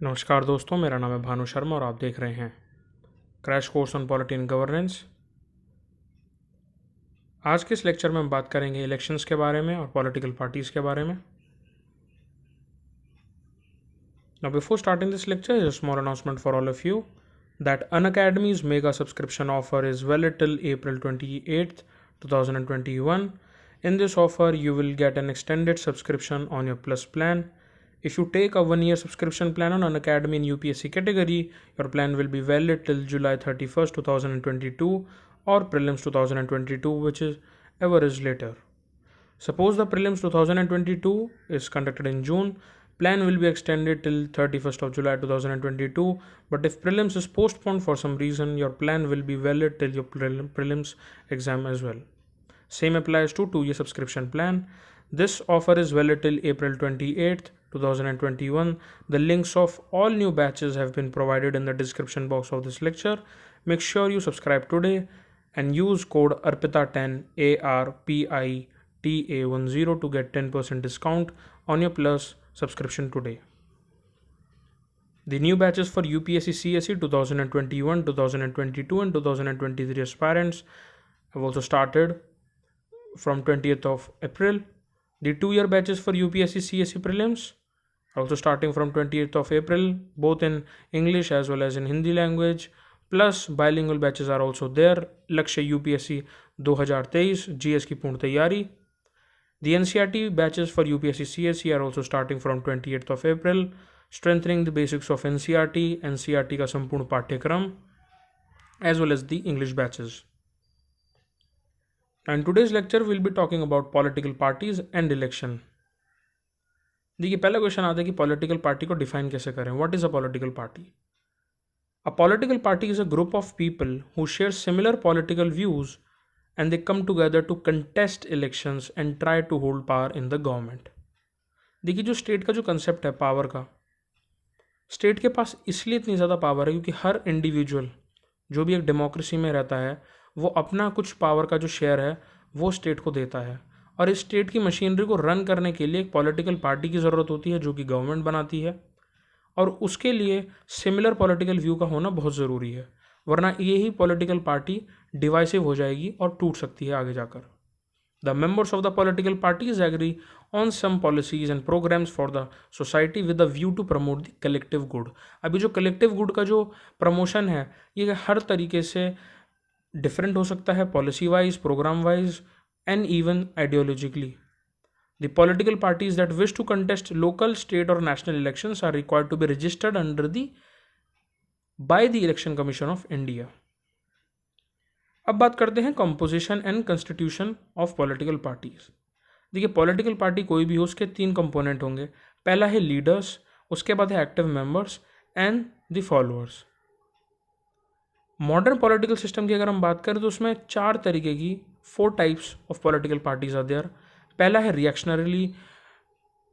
नमस्कार दोस्तों, मेरा नाम है भानु शर्मा और आप देख रहे हैं crash course on polity and governance. आज के इस लेक्चर में हम बात करेंगे इलेक्शंस के बारे में और पॉलिटिकल पार्टीज़ के बारे में। Now before starting this lecture, a small announcement for all of you that Unacademy's mega subscription offer is valid till April 28th, 2021. In this offer, you will get an extended subscription on your Plus plan. If you take a 1-year subscription plan on Unacademy in UPSC category, your plan will be valid till July 31st, 2022 or prelims 2022, which is ever is later. Suppose the prelims 2022 is conducted in June, plan will be extended till 31st of July 2022, but if prelims is postponed for some reason, your plan will be valid till your prelims exam as well. Same applies to 2-year subscription plan. This offer is valid till April 28th, 2021. The links of all new batches have been provided in the description box of this lecture. Make sure you subscribe today and use code ARPITA10 ARPITA10 to get 10% discount on your Plus subscription today. The new batches for UPSC CSE 2021, 2022 and 2023 aspirants have also started from 20th of April. The 2-year batches for UPSC CSE prelims are also starting from 28th of April, both in English as well as in Hindi language. Plus bilingual batches are also there. Lakshya UPSC 2023 GS की पूर्ण तैयारी. The NCERT batches for UPSC CSE are also starting from 28th of April, strengthening the basics of NCERT का संपूर्ण पाठ्यक्रम as well as the English batches. And today's lecture we'll be talking about political parties and election. देखिए, पहला question आता है कि political party को define कैसे करें. What is a political party? A political party is a group of people who share similar political views and they come together to contest elections and try to hold power in the government. देखिए, जो state का जो concept है power का, state के पास इसलिए इतनी ज़्यादा पावर है क्योंकि हर इंडिविजुअल जो भी एक डेमोक्रेसी में रहता है वो अपना कुछ पावर का जो शेयर है वो स्टेट को देता है, और इस स्टेट की मशीनरी को रन करने के लिए एक पॉलिटिकल पार्टी की ज़रूरत होती है जो कि गवर्नमेंट बनाती है, और उसके लिए सिमिलर पॉलिटिकल व्यू का होना बहुत ज़रूरी है, वरना यही पॉलिटिकल पार्टी डिवाइसिव हो जाएगी और टूट सकती है आगे जाकर. The members of the political parties agree on some policies and programmes for the society with the view to promote the collective good. अभी जो कलेक्टिव गुड का जो प्रमोशन है ये हर तरीके से डिफरेंट हो सकता है, policy wise, programme wise and even ideologically. The political parties that wish to contest local, state or national elections are required to be registered by the Election Commission of India. अब बात करते हैं composition and constitution of political parties. देखिए, political party कोई भी हो उसके 3 component होंगे. पहला है लीडर्स, उसके बाद है active members and the followers. Modern political system की अगर हम बात करें तो उसमें 4 तरीके की 4 types of political parties are there. पहला है reactionary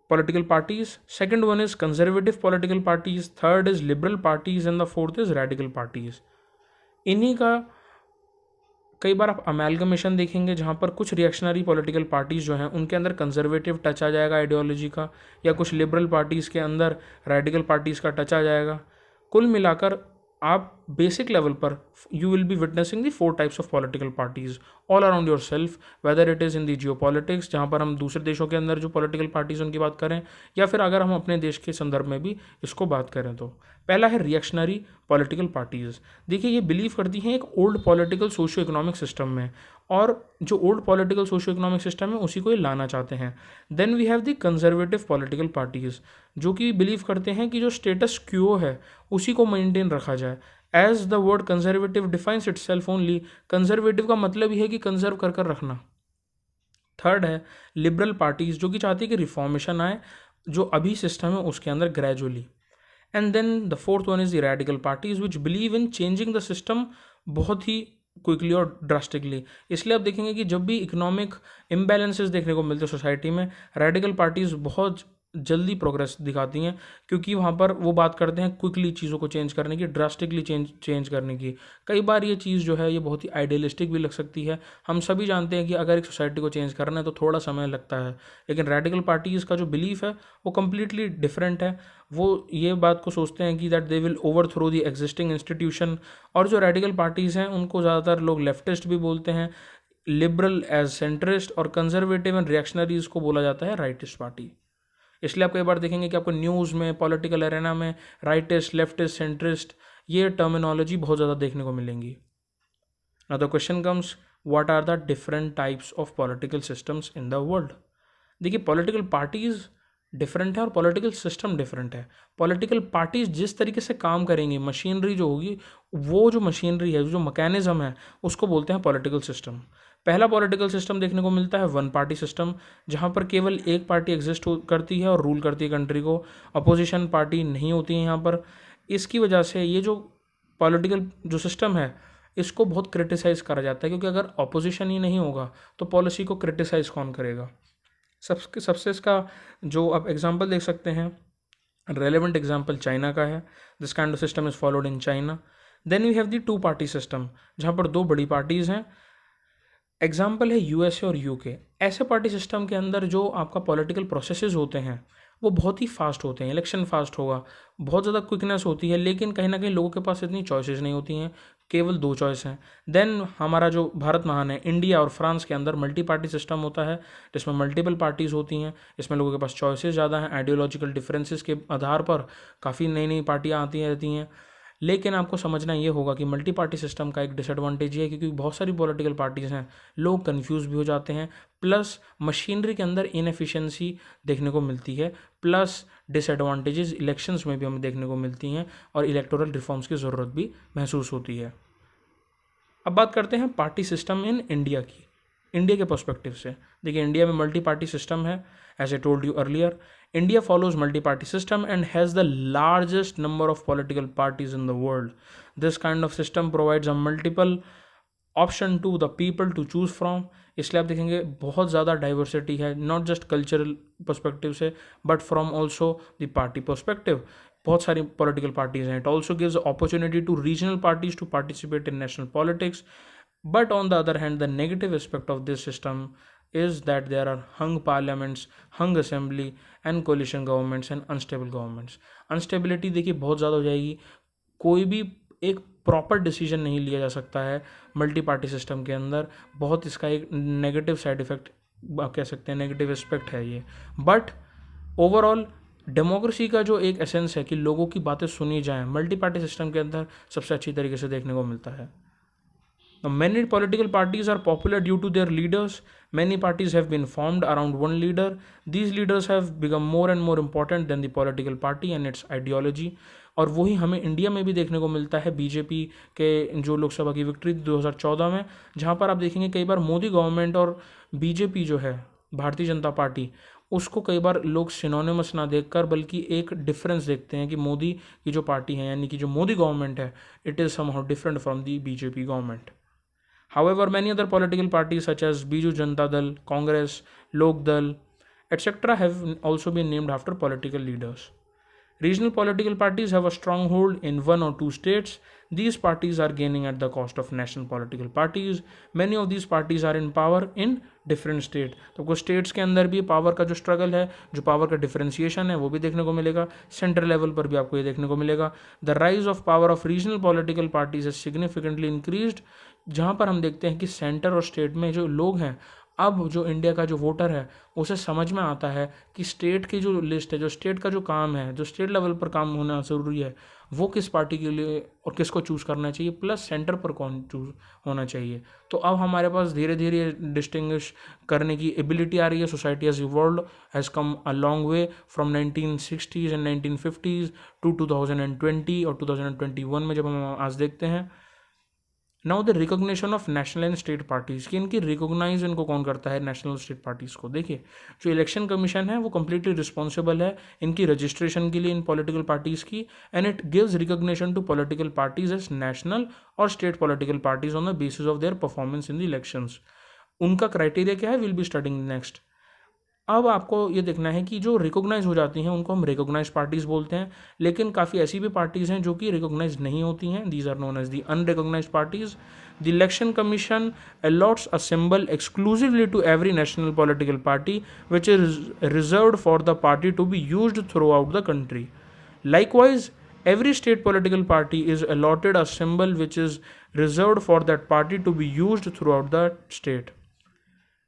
political parties, second one is conservative political parties, third is liberal parties and the fourth is radical parties. इन्हीं का कई बार आप अमेलगमेशन देखेंगे जहाँ पर कुछ रिएक्शनरी पॉलिटिकल पार्टीज जो हैं उनके अंदर कंजर्वेटिव टच आ जाएगा आइडियोलॉजी का, या कुछ लिबरल पार्टीज़ के अंदर रेडिकल पार्टीज़ का टच आ जाएगा. कुल मिलाकर आप बेसिक लेवल पर you will be witnessing the 4 types of political parties all around your self, whether it is in the Jio politics जहाँ पर हम दूसरे देशों के अंदर जो पॉलिटिकल पार्टीज उनकी बात करें, या फिर अगर हम अपने देश के संदर्भ में भी इसको बात करें. तो पहला है रिएक्शनरी पॉलिटिकल पार्टीज. देखिए, ये बिलीव करती हैं एक old political socio economic system में, और जो old political socio economic system है उसी को ये लाना चाहते हैं. Then we have the conservative political parties जो कि बिलीव करते हैं कि जो स्टेटस क्यू है उसी को मेंटेन रखा जाए. As the word conservative defines itself only, conservative का मतलब ही है कि कंजर्व कर रखना. थर्ड है लिबरल पार्टीज जो कि चाहती है कि रिफॉर्मेशन आए जो अभी सिस्टम है उसके अंदर gradually. And then the fourth one is the radical parties which believe in changing the system बहुत ही क्विकली और ड्रास्टिकली. इसलिए आप देखेंगे कि जब भी इकोनॉमिक इम्बैलेंसेस देखने को मिलते हैं सोसाइटी में, रेडिकल पार्टीज बहुत जल्दी प्रोग्रेस दिखाती हैं, क्योंकि वहाँ पर वो बात करते हैं क्विकली चीज़ों को चेंज करने की, ड्रास्टिकली चेंज करने की। कई बार ये चीज़ जो है ये बहुत ही आइडियलिस्टिक भी लग सकती है। हम सभी जानते हैं कि अगर एक सोसाइटी को चेंज करना है तो थोड़ा समय लगता है, लेकिन रेडिकल पार्टीज़ का जो बिलीफ है वो कम्प्लीटली डिफरेंट है। वो ये बात को सोचते हैं कि that they will overthrow the existing institution. और जो रेडिकल पार्टीज़ हैं उनको ज़्यादातर लोग लेफ्टिस्ट भी बोलते हैं, लिबरल एज सेंट्रिस्ट, और कंजर्वेटिव एंड रिएक्शनरीज को बोला जाता है राइटिस्ट पार्टी। इसलिए आप कई बार देखेंगे कि आपको न्यूज़ में, पॉलिटिकल एरेना में राइटिस्ट, लेफ्टिस्ट, सेंट्रिस्ट ये टर्मिनोलॉजी बहुत ज़्यादा देखने को मिलेंगी। Now the question comes, what are the different types of political systems in the world. देखिए, पॉलिटिकल पार्टीज़ डिफरेंट है और पॉलिटिकल सिस्टम डिफरेंट है। पॉलिटिकल पार्टीज जिस तरीके से काम करेंगी, मशीनरी जो होगी, वो जो मशीनरी है, जो मैकेनिज्म है, उसको बोलते हैं पॉलिटिकल सिस्टम। पहला पॉलिटिकल सिस्टम देखने को मिलता है वन पार्टी सिस्टम, जहाँ पर केवल एक पार्टी एग्जिस्ट करती है और रूल करती है कंट्री को। अपोजिशन पार्टी नहीं होती है यहाँ पर। इसकी वजह से ये जो पॉलिटिकल जो सिस्टम है इसको बहुत क्रिटिसाइज़ करा जाता है, क्योंकि अगर अपोजिशन ही नहीं होगा तो पॉलिसी को क्रिटिसाइज़ कौन करेगा। सबसे इसका जो आप एग्जांपल देख सकते हैं, रेलेवेंट एग्जांपल चाइना का है। This kind of system is followed in China. Then we have the two party system, जहाँ पर दो बड़ी पार्टीज़ हैं। एग्जाम्पल है यूएसए और यूके। ऐसे पार्टी सिस्टम के अंदर जो आपका पॉलिटिकल प्रोसेसेस होते हैं वो बहुत ही फास्ट होते हैं। इलेक्शन फास्ट होगा, बहुत ज़्यादा क्विकनेस होती है, लेकिन कहीं ना कहीं लोगों के पास इतनी चॉइसेस नहीं होती हैं, केवल दो चॉइस हैं। देन हमारा जो भारत महान है, इंडिया और फ्रांस के अंदर मल्टी पार्टी सिस्टम होता है, जिसमें मल्टीपल पार्टीज़ होती हैं। इसमें लोगों के पास चॉइसेस ज़्यादा हैं, आइडियोलॉजिकल डिफरेंसेस के आधार पर काफ़ी नई नई पार्टियाँ आती रहती हैं। लेकिन आपको समझना ये होगा कि मल्टी पार्टी सिस्टम का एक डिसएडवांटेज ये है, क्योंकि बहुत सारी पॉलिटिकल पार्टीज़ हैं, लोग कंफ्यूज भी हो जाते हैं, प्लस मशीनरी के अंदर इनएफिशिएंसी देखने को मिलती है, प्लस डिसएडवांटेजेस इलेक्शंस में भी हमें देखने को मिलती हैं, और इलेक्टोरल रिफॉर्म्स की ज़रूरत भी महसूस होती है। अब बात करते हैं पार्टी सिस्टम इन इंडिया की, इंडिया के पर्सपेक्टिव से। देखिए, इंडिया में मल्टी पार्टी सिस्टम है। As I told you earlier, India follows multi-party system and has the largest number of political parties in the world. This kind of system provides a multiple option to the people to choose from. इसलिए आप देखेंगे बहुत ज़्यादा diversity है, not just cultural perspective से but from also the party perspective. बहुत सारी political parties हैं। It also gives opportunity to regional parties to participate in national politics. But on the other hand, the negative aspect of this system is that there are hung parliaments, hung assembly and coalition governments and unstable governments. Instability देखिए बहुत ज़्यादा हो जाएगी, कोई भी एक proper decision नहीं लिया जा सकता है मल्टी पार्टी सिस्टम के अंदर। बहुत इसका एक नेगेटिव साइड इफेक्ट आप कह सकते हैं, नेगेटिव एस्पेक्ट है ये। बट ओवरऑल डेमोक्रेसी का जो एक एसेंस है कि लोगों की बातें सुनी जाएं, मल्टी पार्टी सिस्टम के अंदर सबसे अच्छी तरीके से देखने को मिलता है। Now, many political parties are popular due to their leaders. Many parties have been formed around one leader. These leaders have become more and more important than the political party and its ideology. और वही हमें India में भी देखने को मिलता है BJP के जो लोकसभा की विक्ट्री 2014 में, जहाँ पर आप देखेंगे कई बार मोदी गवर्नमेंट और बीजेपी जो है, भारतीय जनता पार्टी, उसको कई बार लोग सिनोनिमस ना देखकर बल्कि एक डिफरेंस देखते हैं कि मोदी की जो पार्टी है, यानी कि जो मोदी गवर्नमेंट है, it is somehow different from the BJP government. However, many other political parties such as Biju Janata Dal, Congress, Lok Dal, etc. have also been named after political leaders. Regional political parties have a stronghold in one or two states. These parties are gaining at the cost of national political parties. Many of these parties are in power in different states. तो कुछ states के अंदर भी power का जो struggle है, जो power का डिफरेंशिएशन है, वो भी देखने को मिलेगा। सेंट्रल लेवल पर भी आपको ये देखने को मिलेगा। The rise of power of regional political parties है सिग्निफिकेंटली इंक्रीज्ड, जहाँ पर हम देखते हैं कि सेंटर और स्टेट में जो लोग हैं, अब जो इंडिया का जो वोटर है उसे समझ में आता है कि स्टेट की जो लिस्ट है, जो स्टेट का जो काम है, जो स्टेट लेवल पर काम होना ज़रूरी है, वो किस पार्टी के लिए और किसको चूज़ करना चाहिए, प्लस सेंटर पर कौन चूज़ होना चाहिए। तो अब हमारे पास धीरे धीरे डिस्टिंग्विश करने की एबिलिटी आ रही है। Society has evolved, has come a long way from 1960s and 1950s to 2020 और 2021 में जब हम आज देखते हैं। Now the recognition of national and state parties की, इनकी रिकॉग्नाइज इनको कौन करता है, नेशनल स्टेट पार्टीज़ को। देखिए, जो इलेक्शन कमीशन है वो कम्प्लीटली रिस्पॉन्सिबल है इनकी रजिस्ट्रेशन के लिए, इन पॉलिटिकल पार्टीज़ की, and it gives recognition to political parties as national और state political parties on the basis of their performance in the elections. उनका क्राइटेरिया क्या है, विल बी स्टडिंग नेक्स्ट। अब आपको ये देखना है कि जो रिकॉग्नाइज हो जाती हैं उनको हम रिकॉग्नाइज पार्टीज बोलते हैं, लेकिन काफ़ी ऐसी भी पार्टीज हैं जो कि रिकॉग्नाइज नहीं होती हैं. These are known as the unrecognise parties. The election commission allots a symbol exclusively to every national political party which is reserved for the party to be used throughout the country. Likewise, every state political party is allotted a symbol which is reserved for that party to be used throughout the state.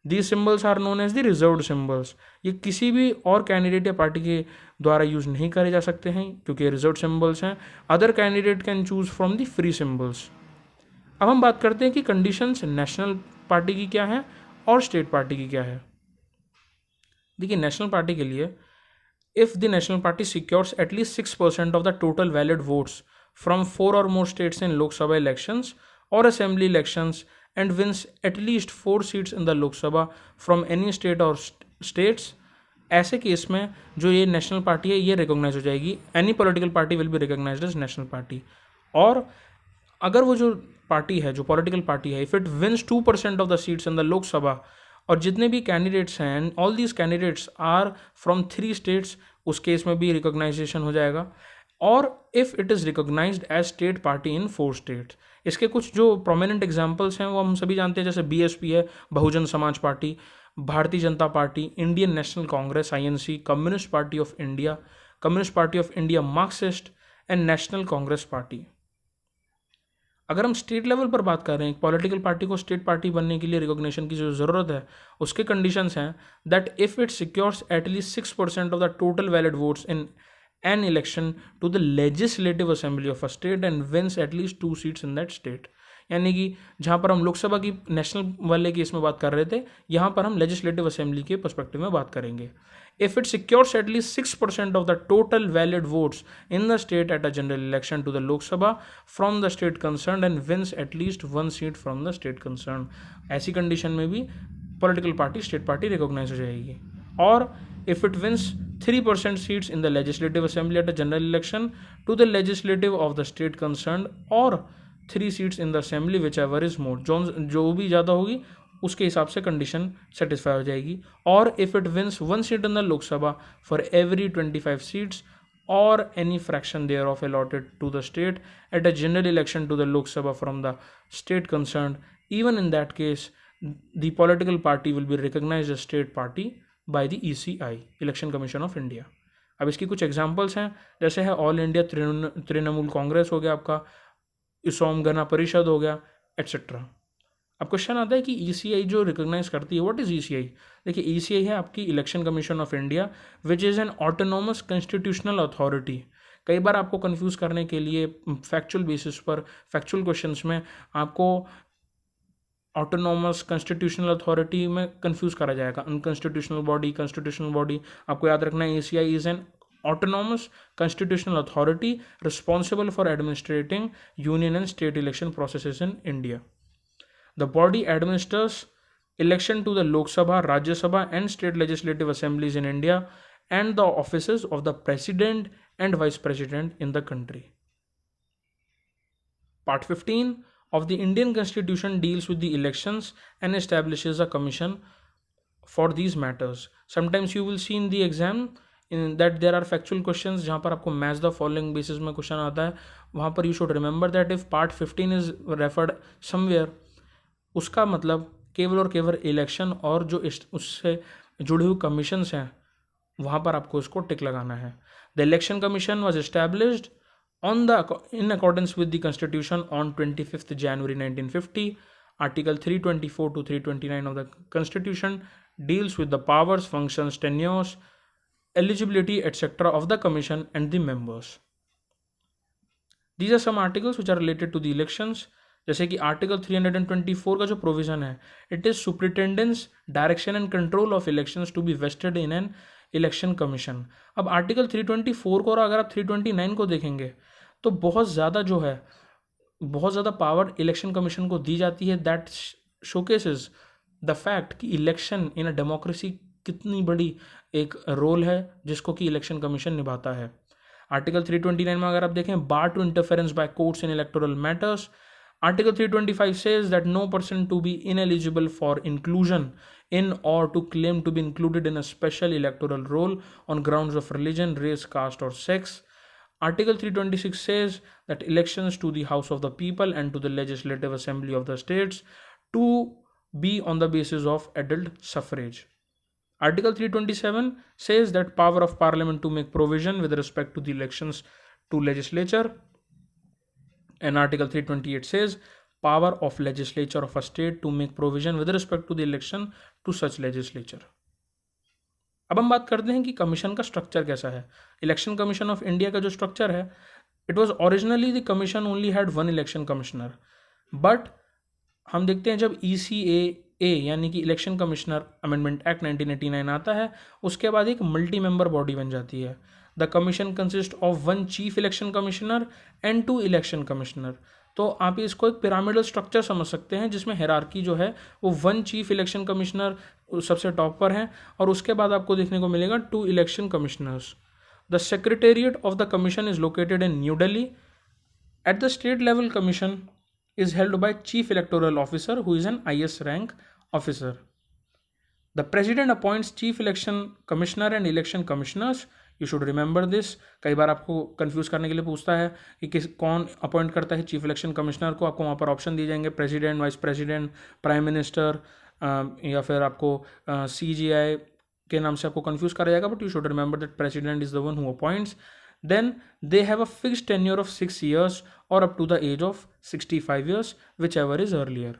These symbols are known as the reserved symbols. ये किसी भी और candidate या party के द्वारा use नहीं करे जा सकते हैं क्योंकि रिजर्व सिंबल्स हैं. Other candidate can choose from the free symbols. अब हम बात करते हैं कि कंडीशंस नेशनल पार्टी की क्या है और स्टेट पार्टी की क्या है. देखिए, नेशनल पार्टी के लिए if the national party secures at least 6% of the total valid votes from 4 or more states in Lok Sabha elections or assembly elections and wins at least 4 seats in the Lok Sabha from any state or states, ऐसे case में जो ये national party है ये recognise हो जाएगी. Any political party will be recognised as national party. और अगर वो जो पार्टी है, जो पॉलिटिकल पार्टी है, if it wins 2% of the seats in the Lok Sabha, और जितने भी कैंडिडेट्स हैं all these candidates are from 3 states, उस केस में भी रिकॉग्नाइजेशन हो जाएगा. और if it is recognised as state party in 4 states. इसके कुछ जो प्रोमिनेंट एग्जांपल्स हैं वो हम सभी जानते हैं, जैसे बीएसपी है, Bahujan Samaj party, Bharatiya Janata party, Indian national Congress INC, communist party of India, Marxist and national Congress party. अगर हम स्टेट लेवल पर बात कर रहे हैं, पॉलिटिकल पार्टी को स्टेट पार्टी बनने के लिए रिकॉग्निशन की जो ज़रूरत है, उसके कंडीशंस हैं that if it secures at least 6% of the total valid votes in an election to the legislative assembly of a state and wins at least 2 seats in that state. यानी कि जहाँ पर हम लोकसभा की नेशनल वाले केस में बात कर रहे थे, यहाँ पर हम लेजिस्लेटिव असेंबली के पर्सपेक्टिव में बात करेंगे. If it secures at least 6% of the total valid votes in the state at a general election to the Lok Sabha from the state concerned and wins at least 1 seat from the state concerned, ऐसी condition में भी political party state party recognise हो जाएगी. और if it wins 3% seats in the legislative assembly at a general election to the legislative of the state concerned or 3 seats in the assembly whichever is more, जो भी ज़्यादा होगी उसके हिसाब से कंडीशन सेटिस्फाई हो जाएगी. और if it wins 1 seat in the Lok Sabha for every 25 seats और any fraction there of allotted to the state at a general election to the Lok Sabha from the state concern, even in that case the political party will be recognised as state party by the ECI, election commission of India. अब इसकी कुछ examples हैं, जैसे है all India Trinamool Congress हो गया, आपका असम गण परिषद हो गया, एट्सेट्रा. अब क्वेश्चन आता है कि ECI जो रिकॉग्नाइज करती है, व्हाट इज ECI? देखिए, ECI है आपकी election commission of India which is an autonomous constitutional authority. कई बार आपको कंफ्यूज करने के लिए फैक्चुअल बेसिस पर, फैक्चुअल क्वेश्चंस में आपको ऑटोनोमस कॉन्स्टिट्यूशनल अथॉरिटी में कंफ्यूज करा जाएगा. Unconstitutional body, constitutional body. आपको याद रखना है ECI is an autonomous constitutional authority responsible for administrating union and state election processes in India. The body administers election to the Lok Sabha, Rajya Sabha and state legislative assemblies in India and the offices of the president and vice president in the country. Part 15 of the Indian Constitution deals with the elections and establishes a commission for these matters. Sometimes you will see in the exam in that there are factual questions जहाँ पर आपको match the following basis में question आता है. वहाँ पर you should remember that if part 15 is referred somewhere, उसका मतलब केवल और केवल इलेक्शन और जो उससे जुड़ी हुई कमीशंस हैं वहाँ पर आपको इसको टिक लगाना है. The election commission was established in accordance with the constitution on 25th January 1950. Article 324 to 329 of the constitution deals with the powers, functions, tenures, eligibility, etc. of the commission and the members. These are some articles which are related to the elections. जैसे कि article 324 का जो provision है, it is superintendence direction and control of elections to be vested in an election commission. अब article 324 को और अगर आप 329 को देखेंगे तो बहुत ज़्यादा पावर इलेक्शन कमीशन को दी जाती है. दैट शोकेसेस द फैक्ट कि इलेक्शन इन अ डेमोक्रेसी कितनी बड़ी एक रोल है जिसको कि इलेक्शन कमीशन निभाता है. आर्टिकल 329 में अगर आप देखें, bar to interference by courts in electoral matters. Article 325 says that no person to be ineligible for inclusion in or to claim to be included in a special electoral roll on grounds of religion, race, caste, or sex. Article 326 says that elections to the House of the People and to the Legislative Assembly of the states to be on the basis of adult suffrage. Article 327 says that power of Parliament to make provision with respect to the elections to legislature, and Article 328 says power of legislature of a state to make provision with respect to the election to such legislature. अब हम बात करते हैं कि commission का structure कैसा है. Election commission of India का जो स्ट्रक्चर है, it was originally the commission only had one election commissioner, but हम देखते हैं जब ECAA यानी कि इलेक्शन कमिश्नर अमेंडमेंट एक्ट 1989 आता है, उसके बाद एक मल्टी मेंबर बॉडी बन जाती है. The commission consist of one chief election commissioner and 2 election commissioner. तो आप इसको एक पिरामिडल स्ट्रक्चर समझ सकते हैं जिसमें हेरार्की जो है वो वन चीफ इलेक्शन कमिश्नर सबसे टॉप पर है और उसके बाद आपको देखने को मिलेगा 2 election commissioners. The secretariat of the commission is located in new Delhi. At the state level commission is held by Chief Electoral Officer who is an IS rank officer. The President appoints Chief Election Commissioner and Election Commissioners. You should remember this. कई बार आपको confuse करने के लिए पूछता है कि कौन अपॉइंट करता है चीफ इलेक्शन कमिश्नर को. आपको वहाँ पर ऑप्शन दिए जाएंगे president, vice president, prime minister या फिर आपको CGI के नाम से आपको कंफ्यूज करा जाएगा. But you should remember that president is the one who appoints. Then they have a fixed tenure of 6 years or up to the age of 65 years, whichever is earlier.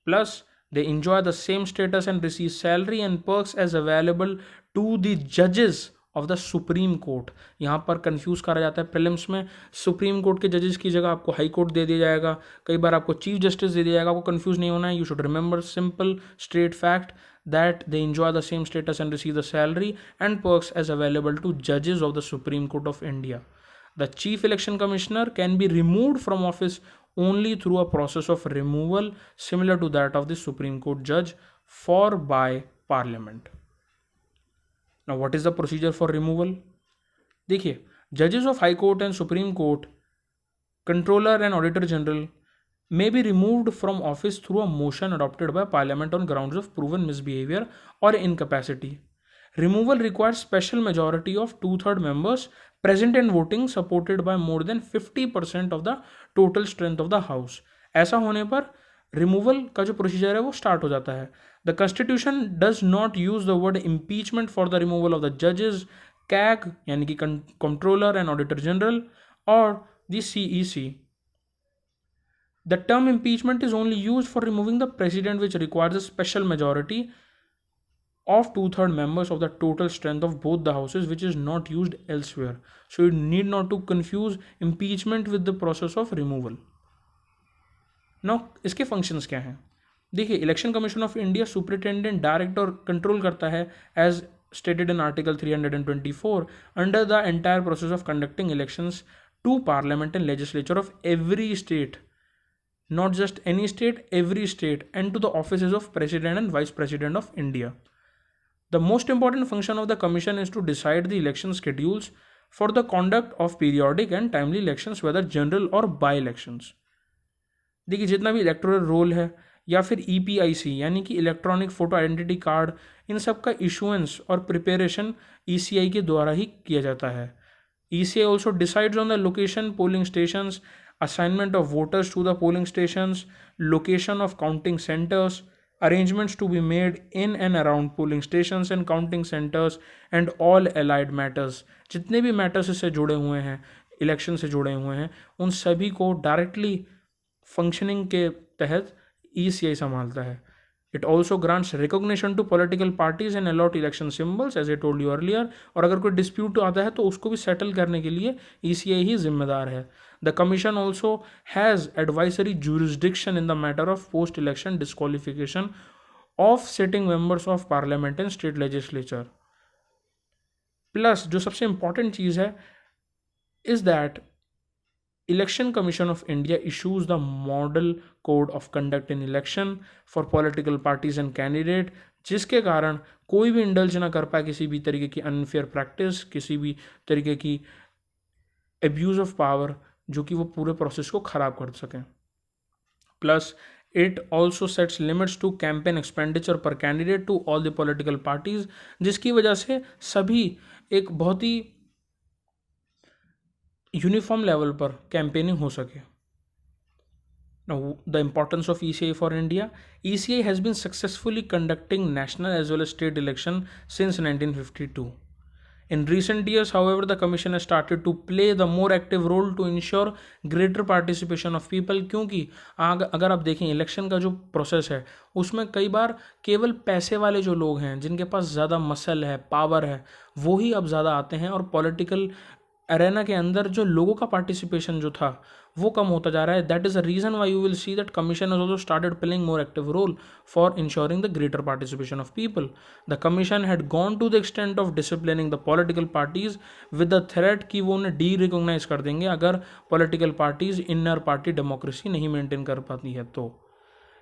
Plus, they enjoy the same status and receive salary and perks as available to the judges of the Supreme Court. यहाँ पर confuse करा जाता है prelims में. Supreme court के जजेस की जगह आपको हाई कोर्ट दे दिया जाएगा, कई बार आपको चीफ जस्टिस दे दिया जाएगा. आपको कंफ्यूज नहीं होना है. You should remember simple straight fact that they enjoy the same status and receive the salary and perks as available to judges of the Supreme Court of India. The Chief Election Commissioner can be removed from office only through a process of removal similar to that of the Supreme Court judge for by Parliament. Now, what is the procedure for removal? देखिए, judges of High Court and Supreme Court, Controller and Auditor General may be removed from office through a motion adopted by Parliament on grounds of proven misbehavior or incapacity. Removal requires special majority of 2/3 members present and voting supported by more than 50% of the total strength of the House. ऐसा होने पर removal का जो procedure है वो start हो जाता है. The constitution does not use the word impeachment for the removal of the जजेस, कैग यानी कि कंट्रोलर एंड ऑडिटर जनरल और the CEC. The term impeachment is only used for removing the president, which requires a special majority of 2/3 members of the total strength of both the houses, which is not used elsewhere. So you need not to confuse impeachment with the process of removal. Now, इसके functions क्या हैं? देखिए, election commission of India superintendent direct और control करता है as stated in Article 324 under the entire process of conducting elections to Parliament and legislature of every state. Not just any state, every state, and to the offices of President and Vice President of India. The most important function of the Commission is to decide the election schedules for the conduct of periodic and timely elections, whether general or by-elections. देखिए, जितना भी electoral roll है या फिर EPIC यानी कि electronic photo identity card, इन सब का इशुएंस और प्रिपरेशन ECI के द्वारा ही किया जाता है. ECI also decides on the location, polling stations, assignment of voters to the polling stations, location of counting centers, arrangements to be made in and around polling stations and counting centers, and all allied matters. जितने भी matters इससे जुड़े हुए हैं, election से जुड़े हुए हैं, उन सभी को डायरेक्टली फंक्शनिंग के तहत ECI संभालता है. It also grants recognition to political parties and allot election symbols, as I told you earlier. और अगर कोई dispute आता है तो उसको भी settle करने के लिए ECI ही जिम्मेदार है. The Commission also has advisory jurisdiction in the matter of post-election disqualification of sitting members of Parliament and state legislature. Plus, जो सबसे important चीज़ है is that Election Commission of India issues the model code of conduct in election for political parties and candidate, जिसके कारण कोई भी indulge ना कर पाए किसी भी तरीके की अनफेयर प्रैक्टिस, किसी भी तरीके की एब्यूज ऑफ पावर जो कि वो पूरे प्रोसेस को ख़राब कर सकें. Plus It also sets limits to campaign expenditure per candidate to all the political parties, जिसकी वजह से सभी एक बहुत ही यूनिफॉर्म लेवल पर कैंपेनिंग हो सके. Now, the importance of ECI for India. ECI has been successfully conducting national as well as state election since 1952. In recent years, however, the Commission has started to play the more active role to ensure greater participation of people. क्योंकि अगर आप देखें election का जो process है उसमें कई बार केवल पैसे वाले जो लोग हैं जिनके पास ज़्यादा मसल है, पावर है, वो ही अब ज़्यादा आते हैं और पॉलिटिकल अरेना के अंदर जो लोगों का पार्टिसिपेशन जो था वो कम होता जा रहा है. That is the reason why you will see that commission has also started playing more active role for ensuring the greater participation of people. The commission had gone to the extent of disciplining the political parties with the threat कि वो उन्हें derecognise कर देंगे अगर political parties inner party democracy नहीं maintain कर पाती है तो.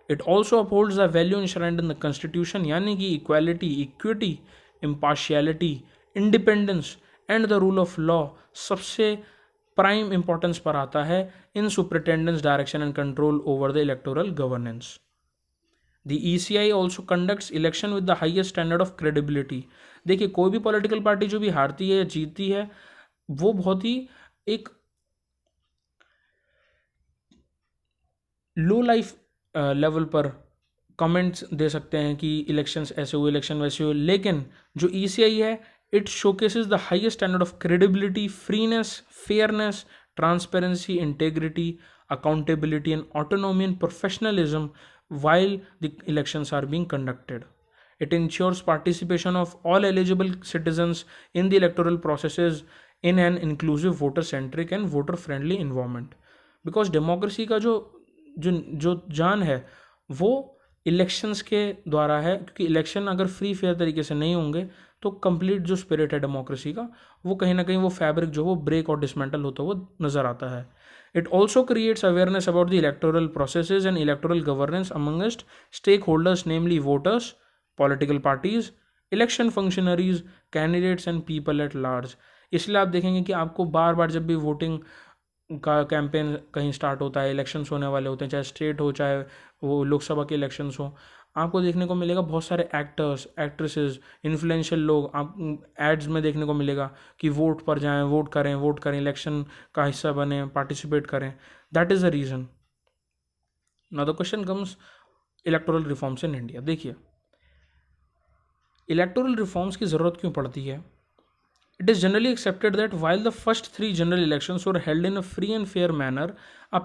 It also upholds the value enshrined in the constitution, यानी कि equality, equity, impartiality, independence and the rule of law सबसे प्राइम इंपॉर्टेंस पर आता है in superintendence direction and control over the electoral governance. The ECI also conducts election with the highest standard of credibility. देखिए कोई भी political party जो भी हारती है या जीतती है वो बहुत ही एक लो लाइफ लेवल पर कमेंट्स दे सकते हैं कि इलेक्शंस ऐसे हुए, इलेक्शन वैसे हुए, लेकिन जो ECI है it showcases the highest standard of credibility, freeness, fairness, transparency, integrity, accountability and autonomy and professionalism while the elections are being conducted. It ensures participation of all eligible citizens in the electoral processes in an inclusive, voter-centric and voter-friendly environment. Because democracy का जो जान है वो elections के द्वारा है, क्योंकि election अगर फ्री फेयर तरीके से नहीं होंगे तो कंप्लीट जो स्पिरिट है डेमोक्रेसी का वो कहीं ना कहीं वो फैब्रिक जो वो ब्रेक और डिसमेंटल होता हुआ नज़र आता है. It also creates awareness about the electoral processes and electoral governance amongst stakeholders, namely voters, political parties, election functionaries, candidates and people at large. इसलिए आप देखेंगे कि आपको बार बार जब भी वोटिंग का कैंपेन कहीं स्टार्ट होता है, इलेक्शंस होने वाले होते हैं, चाहे स्टेट हो चाहे वो लोकसभा के इलेक्शंस हो, आपको देखने को मिलेगा बहुत सारे एक्टर्स, एक्ट्रेसेस, इन्फ्लुएंशियल लोग आप एड्स में देखने को मिलेगा कि वोट पर जाएं, वोट करें, इलेक्शन का हिस्सा बने, पार्टिसिपेट करें. That is the reason. Now the question comes electoral reforms in India. देखिए इलेक्टोरल रिफॉर्म्स की ज़रूरत क्यों पड़ती है. It is generally accepted that while the first 3 general elections were held in a free and fair manner, a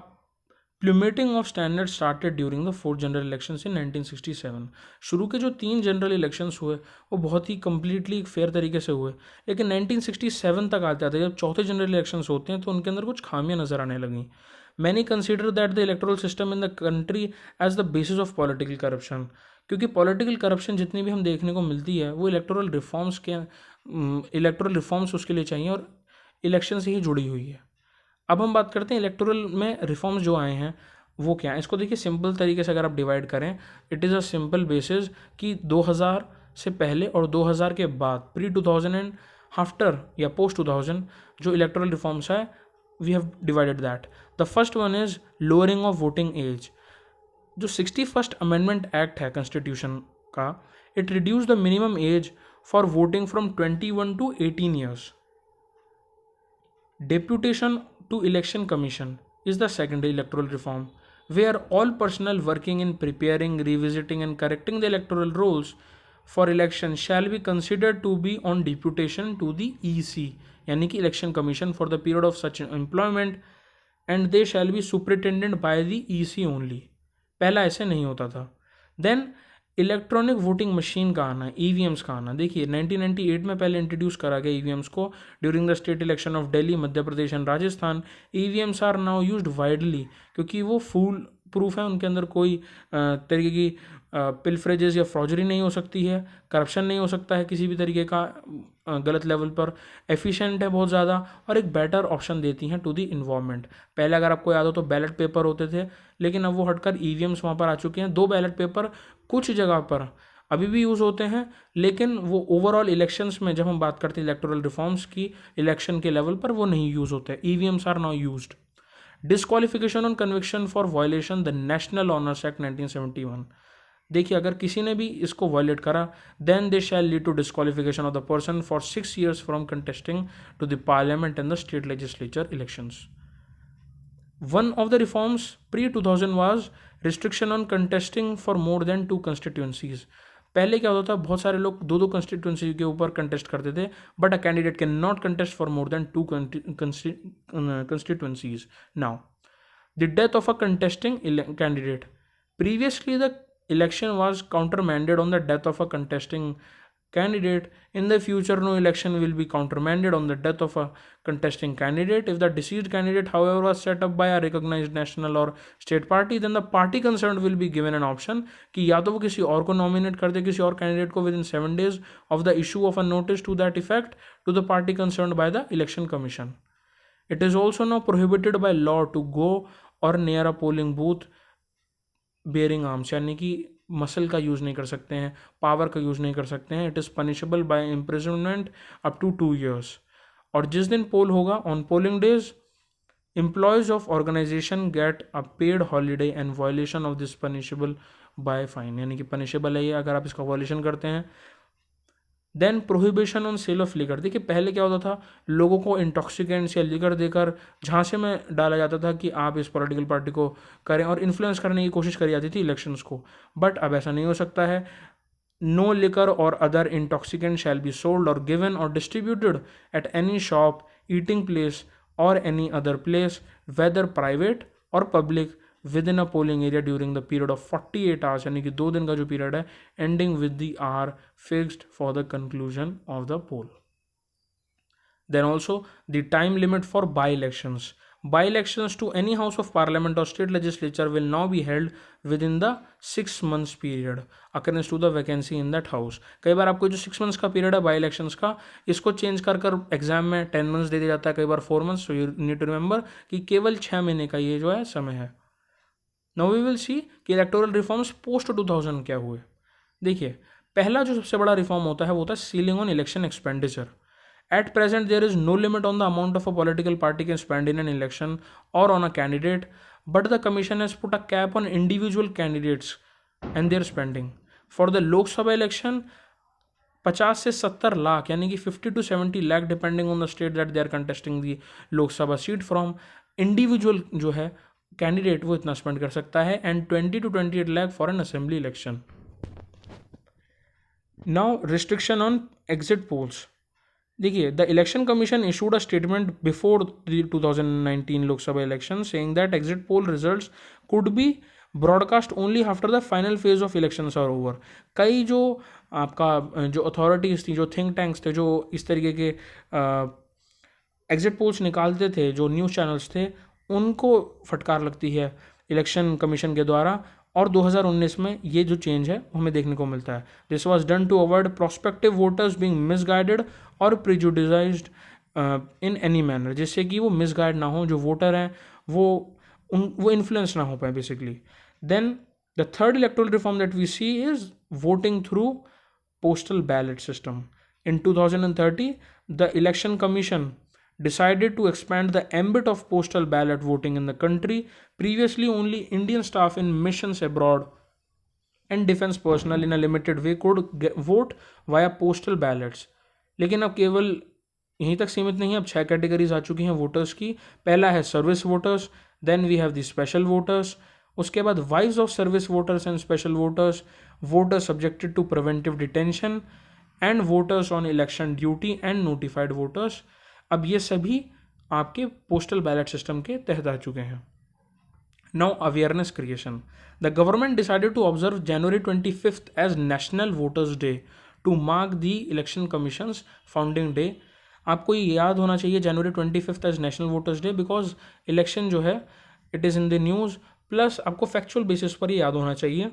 plummeting of standards started during the 4th general elections in 1967. शुरू के जो 3 general elections हुए वो बहुत ही completely fair तरीके से हुए, लेकिन 1967 तक आते आते जब चौथे जनरल इलेक्शंस होते हैं तो उनके अंदर कुछ खामियां नज़र आने लगीं. Many consider that the electoral system in the country as the basis of political corruption. क्योंकि पॉलिटिकल करप्शन जितनी भी हम देखने को मिलती है वो इलेक्टोरल रिफॉर्म्स उसके लिए चाहिए और इलेक्शन से ही जुड़ी हुई है. अब हम बात करते हैं इलेक्टोरल में रिफॉर्म्स जो आए हैं वो क्या है. इसको देखिए सिंपल तरीके से अगर आप डिवाइड करें, it is a simple basis कि 2000 से पहले और 2000 के बाद, प्री 2000 एंड आफ्टर या पोस्ट 2000 जो इलेक्टोरल रिफॉर्म्स है, we have divided that. The first one is lowering of voting age. जो 61st अमेंडमेंट एक्ट है कॉन्स्टिट्यूशन का, it reduce the minimum age for voting from 21 to 18 years. Deputation to Election Commission is the second electoral reform, where all personnel working in preparing, revisiting and correcting the electoral rolls for election shall be considered to be on deputation to the EC, यानी कि Election Commission for the period of such employment, and they shall be superintended by the EC only. पहला ऐसे नहीं होता था. Then electronic voting machine का आना, EVMs का आना. देखिए 1998 में पहले इंट्रोड्यूस करा गया EVMs को during the state election of Delhi, Madhya Pradesh and Rajasthan. EVMs are now used widely क्योंकि वो फूल प्रूफ है, उनके अंदर कोई तरीके की पिलफ्रेजेस या फ्रॉजरी नहीं हो सकती है, करप्शन नहीं हो सकता है किसी भी तरीके का गलत लेवल पर, एफिशिएंट है बहुत ज़्यादा और एक बेटर ऑप्शन देती हैं टू द इन्वायरमेंट. पहले अगर आपको याद हो तो बैलेट पेपर होते थे, लेकिन अब वो हटकर EVMs वहाँ पर आ चुके हैं. 2 बैलेट पेपर कुछ जगह पर अभी भी यूज़ होते हैं, लेकिन वो ओवरऑल इलेक्शंस में जब हम बात करते हैं इलेक्टोरल रिफॉर्म्स की इलेक्शन के लेवल पर वो नहीं यूज़ होते. EVMs are now used. Disqualification on conviction for violation the national honours act 1971। देखिए, अगर किसी ने भी इसको वायलेट करा, then they shall lead to disqualification of the person for 6 years from contesting to the parliament and the state legislature elections. One of the reforms pre-2000 was restriction on contesting for more than 2 constituencies। पहले क्या होता था, बहुत सारे लोग दो दो constituency के ऊपर कंटेस्ट करते थे, but a candidate can not contest for more then 2 constituencies। Now the death of a contesting candidate, previously the election was countermanded on the death of a contesting candidate. In the future, no election will be countermanded on the death of a contesting candidate. If the deceased candidate, however, was set up by a recognized national or state party, then the party concerned will be given an option कि या तो वो किसी और को nominate कर दे, किसी और कैंडिडेट को within 7 days of the issue of a notice to that effect to the party concerned by the election commission. It is also now prohibited by law to go or near a polling booth bearing arms, यानी कि muscle का use नहीं कर सकते हैं, power का use नहीं कर सकते हैं। It is punishable by imprisonment up to 2 years। और जिस दिन पोल होगा, on polling days, employees of organisation get a paid holiday and violation of this punishable by fine, यानी कि पनिशेबल है ये अगर आप इसका वायलेशन करते हैं। Then prohibition on sale of liquor. देखिए, पहले क्या होता था, लोगों को इंटॉक्सिकेंट्स या लिकर देकर झांसे में डाला जाता था कि आप इस पॉलिटिकल पार्टी को करें, और इन्फ्लुएंस करने की कोशिश करी जाती थी इलेक्शंस को। बट अब ऐसा नहीं हो सकता है। नो लिकर और other intoxicant shall be sold और गिवन और distributed at any shop, eating place और any other place, whether private और public, within a polling area during the period of 48 hours, यानी कि 2 दिन का जो पीरियड है, ending with the hour fixed for the conclusion of the poll. Then also the time limit for by elections. By elections to any house of parliament और state legislature will now be held within the 6 months period according to the vacancy in that house. कई बार आपको जो 6 months का period है by elections का, इसको change कर एग्जाम में 10 months दे दिया जाता है, कई बार 4 months। So you need to remember कि केवल 6 महीने का ये जो है समय है। नाउ वी विल सी कि इलेक्टोरल रिफॉर्म्स पोस्ट 2000 क्या हुए। देखिए, पहला जो सबसे बड़ा रिफॉर्म होता है वो होता है ceiling on election expenditure. At present there is no limit on the amount of a political party can spend in an election और on a candidate, but the commission has put a cap on individual candidates and their spending. For the Lok Sabha election 50 से 70 लाख, यानी कि 50 to 70 lakh depending on the state that they are contesting the Lok Sabha seat from. Individual जो है candidate वो इतना spend कर सकता है, and 20 to 28 lakh for an assembly election. Now restriction on exit polls. देखिए, the election commission issued a statement before the 2019 Lok Sabha election saying that exit poll results could be broadcast only after the final phase of elections are over. कई जो आपका जो authorities थी, जो think tanks थे, जो इस तरीके के एग्जिट पोल्स निकालते थे, जो न्यूज़ चैनल्स थे, उनको फटकार लगती है इलेक्शन कमीशन के द्वारा। और 2019 में ये जो चेंज है हमें देखने को मिलता है। This was done to avoid prospective voters being misguided और प्रिजुडिसाइज्ड इन एनी मैनर, जिससे कि वो मिसगाइड ना हो, जो वोटर हैं वो इन्फ्लुएंस ना हो पाए basically. Then the third electoral reform that we see is voting through postal ballot system. In 2030, the Election Commission decided to expand the ambit of postal ballot voting in the country. Previously, only Indian staff in missions abroad and defense personnel in a limited way could vote via postal ballots. लेकिन अब केवल यहीं तक सीमित नहीं है, अब 6 categories आ चुकी हैं वोटर्स की। पहला है service voters, then we have the special voters, उसके बाद wives of service voters and special voters, voters subjected to preventive detention and voters on election duty and notified voters. अब ये सभी आपके पोस्टल बैलेट सिस्टम के तहत आ चुके हैं। Now awareness creation. The government decided to observe January 25th as national voters day to mark the election commission's founding day. आपको ये याद होना चाहिए January 25th as national voters day, because election जो है it is in the news, plus आपको factual basis पर ही याद होना चाहिए।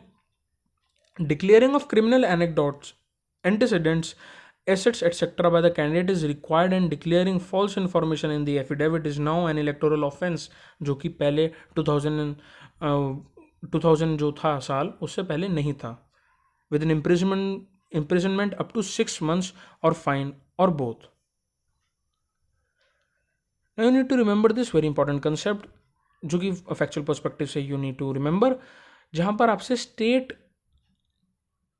Declaring of criminal anecdotes, antecedents, assets, etc. by the candidate is required, and declaring false information in the affidavit is now an electoral offence, जो कि पहले 2000 जो था साल, उससे पहले नहीं था, with an imprisonment up to 6 months or fine or both. Now you need to remember this very important concept. जो कि फैक्चुअल पर्सपेक्टिव से यू नीड टू रिमेंबर, जहाँ पर आपसे स्टेट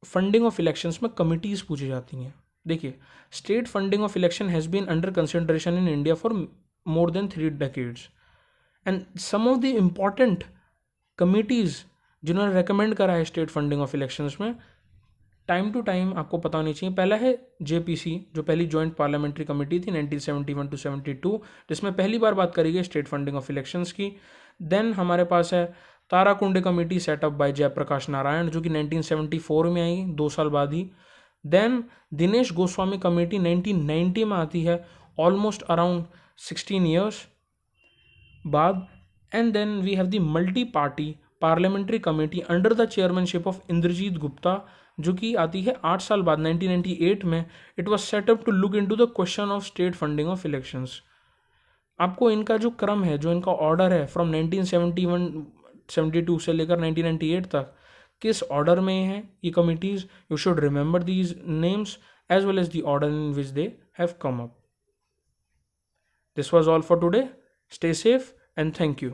फंडिंग ऑफ इलेक्शंस में कमिटीज़ पूछी जाती हैं। देखिए, state funding of election has been under consideration in India for more than 3 decades, and some of the important committees जिन्होंने रेकमेंड करा है स्टेट फंडिंग ऑफ इलेक्शंस में, टाइम टू टाइम आपको पता होनी चाहिए। पहला है जेपीसी, जो पहली जॉइंट पार्लियामेंट्री कमेटी थी 1971 to 72, जिसमें पहली बार बात करी गई स्टेट फंडिंग ऑफ इलेक्शंस की। देन हमारे पास है Tarkunde committee set up by Jayaprakash Narayan, जो कि 1974 में आई, 2 साल बाद ही। देन दिनेश गोस्वामी कमेटी 1990 में आती है, ऑलमोस्ट अराउंड 16 years बाद। And then we have the multi party parliamentary committee under the chairmanship of Indrajit Gupta, जो कि आती है 8 साल बाद 1998 में। It was set up to look into the question of state funding of elections. आपको इनका जो क्रम है, जो इनका ऑर्डर है फ्रॉम 1972 से लेकर 1998 तक, किस ऑर्डर में है ये committees, you should remember these names as well as the order in which they have come up. This was all for today. Stay safe and thank you.